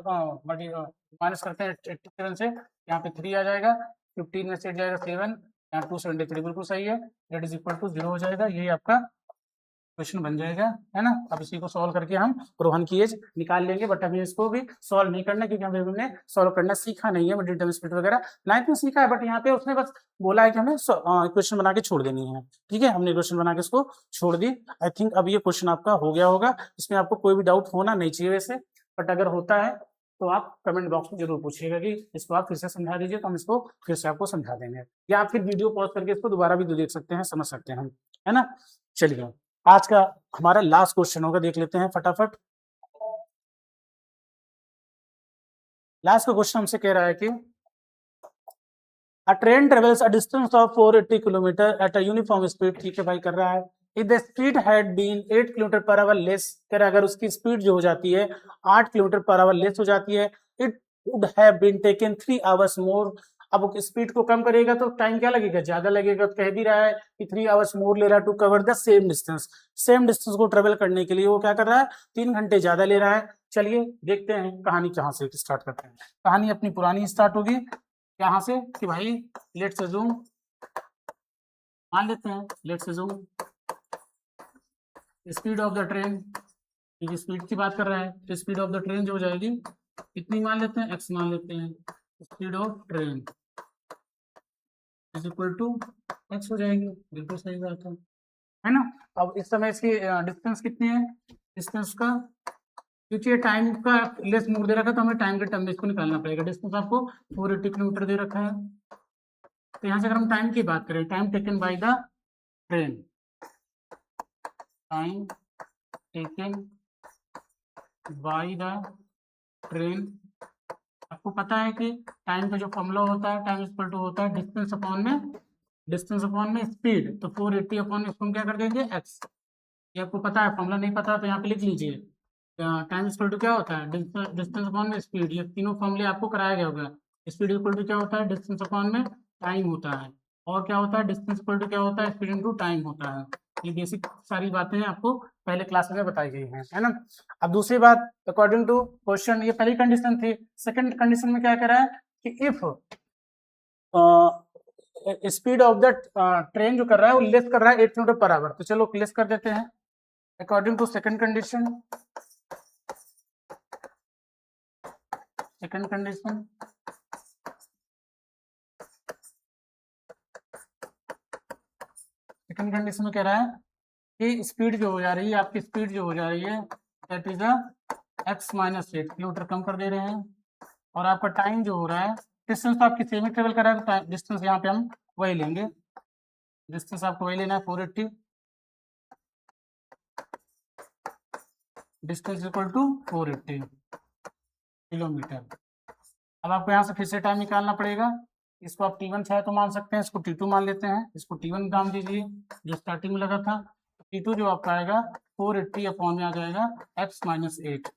माइनस करते हैं 87 से, यहाँ पे 3 आ जाएगा, 15 में से 8 जाएगा 7, यहाँ 273 बिल्कुल सही है, दैट इज इक्वल टू 0 हो जाएगा, यही आपका क्वेश्चन बन जाएगा, है ना। अब इसी को सॉल्व करके हम रोहन की एज निकाल लेंगे, बट अभी इसको भी सॉल्व नहीं करना, क्योंकि हमने सॉल्व करना सीखा नहीं है, डिटरमिनेंट स्प्लिट वगैरह 9th में सीखा है, बट यहाँ पे उसने बस बोला है कि हमें क्वेश्चन बना के छोड़ देनी है, ठीक है, हमने क्वेश्चन बना के इसको छोड़ दी। आई थिंक अब ये क्वेश्चन आपका हो गया होगा, इसमें आपको कोई भी डाउट होना नहीं चाहिए वैसे, बट अगर होता है तो आप कमेंट बॉक्स में जरूर पूछिएगा कि इसको आप फिर से समझा दीजिए, तो हम इसको फिर से आपको समझा देंगे, या आप फिर वीडियो पॉज करके इसको दोबारा भी देख सकते हैं, समझ सकते हैं, है ना। चलिए आज का हमारा लास्ट क्वेश्चन होगा, देख लेते हैं फटाफट। लास्ट का क्वेश्चन हमसे कह रहा है कि a train travels a distance of 480 kilometre at a uniform speed, ठीक है भाई कर रहा है, if the speed had been 8 kilometre per hour less, कह रहा है अगर उसकी स्पीड जो हो जाती है 8 किलोमीटर पर आवर लेस हो जाती है, it would have been taken 3 hours more. अब स्पीड को कम करेगा तो टाइम क्या लगेगा, ज्यादा लगेगा, कह भी रहा है कि 3 आवर्स मोर ले रहा है to cover the same distance, same distance को ट्रेवल करने के लिए वो क्या कर रहा है, 3 घंटे ज्यादा ले रहा है। चलिए देखते हैं कहानी कहाँ से स्टार्ट करते हैं, कहानी अपनी पुरानी स्टार्ट होगी यहाँ से कि भाई लेट्स अज्यूम, मान लेते हैं let's assume speed of the train, क्योंकि स्पीड की बात कर रहा है तो स्पीड ऑफ द ट्रेन जो हो जाएगी कितनी मान लेते हैं, एक्स मान लेते हैं। Speed of train is equal to x हो जाएगी, बिल्कुल सही बात है ना। अब इस समय इसकी डिस्टेंस कितनी है, डिस्टेंस का, क्योंकि ये टाइम का लेस मोड दे रखा है तो हमें टाइम के टर्म में इसको निकालना पड़ेगा। डिस्टेंस आपको 480 किलोमीटर दे रखा है, तो यहाँ से अगर हम टाइम की बात करें, time taken by the train, time taken by the train, आपको पता है कि टाइम का जो फॉर्मूला होता है, टाइम इक्वल टू होता है डिस्टेंस अपॉन में स्पीड। तो 480 अपॉन में इसको हम क्या कर देंगे, एक्स। ये आपको पता है, फॉर्मूला नहीं पता तो यहाँ पे लिख लीजिए। टाइम इक्वल टू क्या होता है, डिस्टेंस अपॉन में स्पीड। ये तीनों फॉर्मूले आपको कराया गया होगा। स्पीड इक्वल टू क्या होता है, डिस्टेंस अपॉन में टाइम होता है, और क्या होता है, डिस्टेंस इक्वल टू क्या होता है, स्पीड इनटू टाइम होता है। ये बेसिक सारी बातें आपको पहले क्लास में बताई गई हैं, है ना। अब दूसरी बात, अकॉर्डिंग टू क्वेश्चन, ये पहली कंडीशन थी। सेकंड कंडीशन में क्या कह रहा है कि if speed of the train जो कर रहा है वो लेस कर रहा है 8 किलोमीटर पर आवर, तो चलो लेस कर देते हैं according to second condition. Second condition, second condition में कह रहा है कि स्पीड जो हो जा रही है, आपकी स्पीड जो हो जा रही है that is x minus 8 kilometre कम कर दे रहे हैं, और आपका टाइम जो हो रहा है, डिस्टेंस तो आपकी सेम ही ट्रेवल कर रहा है तो डिस्टेंस यहाँ पे हम वही लेंगे, डिस्टेंस आपको वही लेना है 480, डिस्टेंस इक्वल टू 480 किलोमीटर। अब आपको यहाँ से फिर से टाइम निकालना पड़ेगा। इसको आप T1 चाहे तो मान सकते हैं, इसको T2 मान लेते हैं, इसको T1 मान दीजिए जो स्टार्टिंग में लगा था। T2 जो आपका आएगा 480 अपॉन में आ जाएगा x माइनस 8,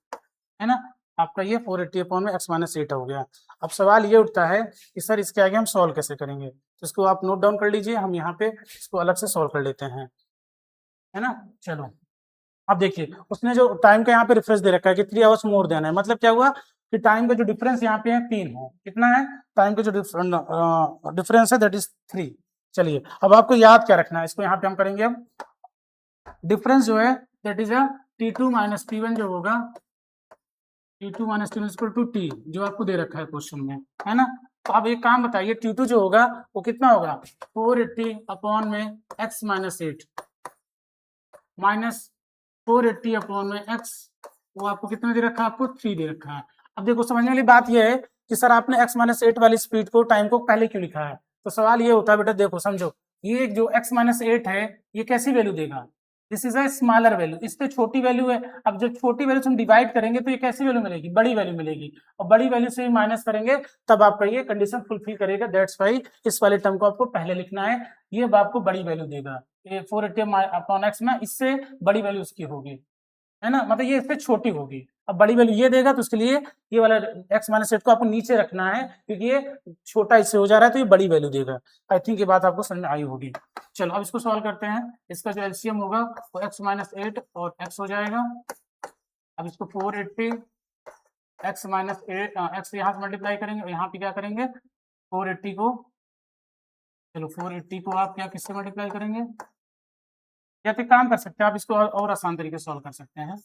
है ना। आपका ये 480 अपॉन में x माइनस 8 हो गया। अब सवाल ये उठता है कि सर इसके आगे हम सॉल्व कैसे करेंगे, तो इसको आप नोट डाउन कर लीजिए, हम यहाँ पे इसको अलग से सॉल्व कर लेते हैं, है ना। चलो अब देखिए, उसने जो टाइम का यहाँ पे रेफरेंस दे रखा है कि 3 आवर्स मोर देना है, मतलब क्या हुआ कि टाइम का जो डिफरेंस यहाँ पे है 3 है, कितना है टाइम का जो डिफरेंस है दैट इज 3। चलिए अब आपको याद क्या रखना है, इसको यहाँ पे हम करेंगे। अब डिफरेंस जो है that is T2 minus T1 जो होगा, T2 minus T1 equal to T, जो आपको दे रखा है क्वेश्चन में, है ना। तो अब एक काम बताइए, T2 जो होगा वो कितना होगा, 480 अपॉन में x माइनस 8 माइनस 480 अपॉन में x, वो आपको कितना दे रखा है, आपको 3 दे रखा है। अब देखो समझने वाली बात यह है कि सर आपने x माइनस 8 वाली स्पीड को, टाइम को पहले क्यों लिखा है, तो सवाल ये होता है बेटा, देखो समझो, ये जो x माइनस 8 है ये कैसी वैल्यू देगा, this is a smaller value, इससे छोटी वैल्यू है। अब जब छोटी वैल्यू से हम डिवाइड करेंगे तो ये कैसी वैल्यू मिलेगी, बड़ी वैल्यू मिलेगी, और बड़ी वैल्यू से माइनस करेंगे तब आपका ये कंडीशन फुलफिल करेगा। दैट्स वाई इस वाले टर्म को आपको पहले लिखना है, ये आपको बड़ी वैल्यू देगा, ये 480 अपॉन एक्स में इससे बड़ी वैल्यू उसकी होगी, है ना, मतलब ये इससे छोटी होगी। अब बड़ी वैल्यू ये देगा तो उसके लिए ये वाला x माइनस 8 को आपको नीचे रखना है, क्योंकि ये छोटा इससे हो जा रहा है तो ये बड़ी वैल्यू देगा। आई थिंक ये बात आपको समझ में आई होगी। चलो अब इसको सॉल्व करते हैं। इसका जो एलसीएम होगा वो x माइनस 8 और x हो जाएगा। अब इसको 480 x माइनस 8 x यहाँ से मल्टीप्लाई करेंगे और यहाँ पे क्या करेंगे 480 को, चलो 480 को आप क्या किससे मल्टीप्लाई करेंगे, या तो काम कर सकते हैं आप इसको और आसान तरीके से सॉल्व कर सकते हैं।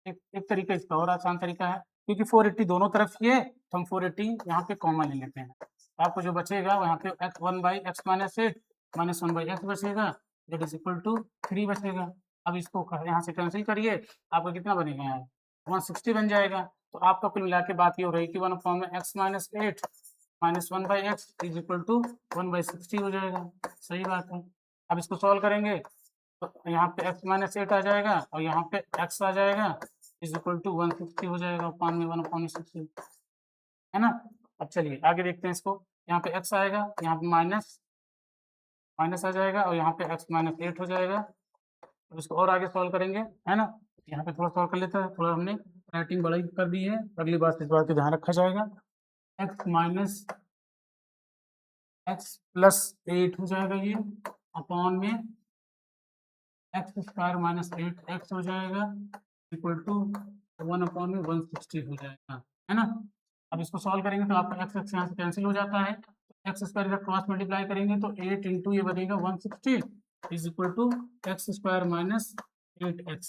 एक तरीका इसका और आसान तरीका है, क्योंकि 480 दोनों तरफ ये तो हम 480 यहाँ पे कॉमन ले लेते हैं, आपको जो बचेगा वहाँ पे x 1 by x minus 8 minus 1 by x बचेगा, दैट इज इक्वल टू 3 बचेगा। अब इसको यहाँ से कैंसिल करिए, आपका कितना बनेगा यहाँ 160 बन जाएगा। तो आपका कुल मिला के बात ये हो रही है कि 1 अपॉन में x minus 8 minus 1 by x is equal to 1 by 60 हो जाएगा। सही बात है। अब इसको सॉल्व करेंगे तो यहाँ पे x माइनस 8 आ जाएगा और यहाँ पे x आ जाएगा इज इक्वल टू 160 हो जाएगा, अपॉन में 1 अपॉन 60, है ना। अब चलिए आगे देखते हैं इसको, यहाँ पे x आएगा, यहाँ पे माइनस माइनस आ जाएगा और यहाँ पे x माइनस 8 हो जाएगा। अब इसको और आगे सॉल्व करेंगे, है ना। यहाँ पे थोड़ा सॉल्व कर लेते हैं, थोड़ा हमने राइटिंग बड़ी कर दी है, अगली बार इस बात का ध्यान रखा जाएगा। x माइनस x प्लस 8 हो जाएगा ये, अपॉन में एक्स स्क्वायर माइनस 8x हो जाएगा इक्वल टू 1 अपॉन में 160 हो जाएगा, है ना। अब इसको सॉल्व करेंगे तो आपका x यहाँ से कैंसिल हो जाता है, एक्स स्क्वायर का क्रॉस मल्टीप्लाई करेंगे तो 8 इंटू ये बनेगा 160 is equal to x square minus 8x,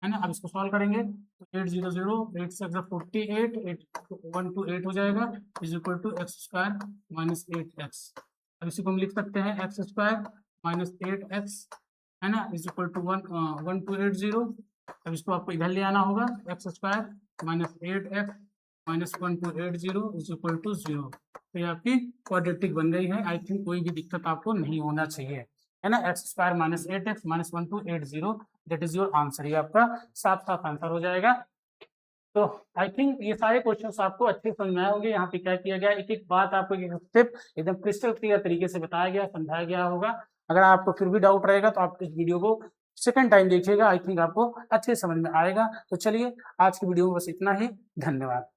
है ना। अब इसको सॉल्व करेंगे तो 8 0 0 8 से 48, 8 1 to 8 हो जाएगा, is equal to x square minus 8x। अब इसी को हम लिख सकते हैं एक्स स्क्वायर माइनस 8x, है ना, इज इक्वल टू 1 to 8 0। अब इसको आपको इधर ले आना होगा, x square minus 8x minus 1 to 8 0 is equal to 0। तो ये आपकी क्वाड्रेटिक बन गई है। आई थिंक कोई भी दिक्कत आपको नहीं होना चाहिए, है ना। X square minus 8x minus 1 to 8 0, that is your answer. ये आपका साफ साफ आंसर हो जाएगा। तो आई थिंक ये सारे क्वेश्चंस आपको अच्छे समझ में आए होंगे। यहाँ पे क्या किया गया, एक एक बात आपको एक स्टेप एकदम क्रिस्टल क्लियर तरीके से बताया गया, समझाया गया होगा। अगर आपको फिर भी डाउट रहेगा तो आप इस वीडियो को सेकंड टाइम देखिएगा, आई थिंक आपको अच्छे समझ में आएगा। तो चलिए आज की वीडियो में बस इतना ही, धन्यवाद।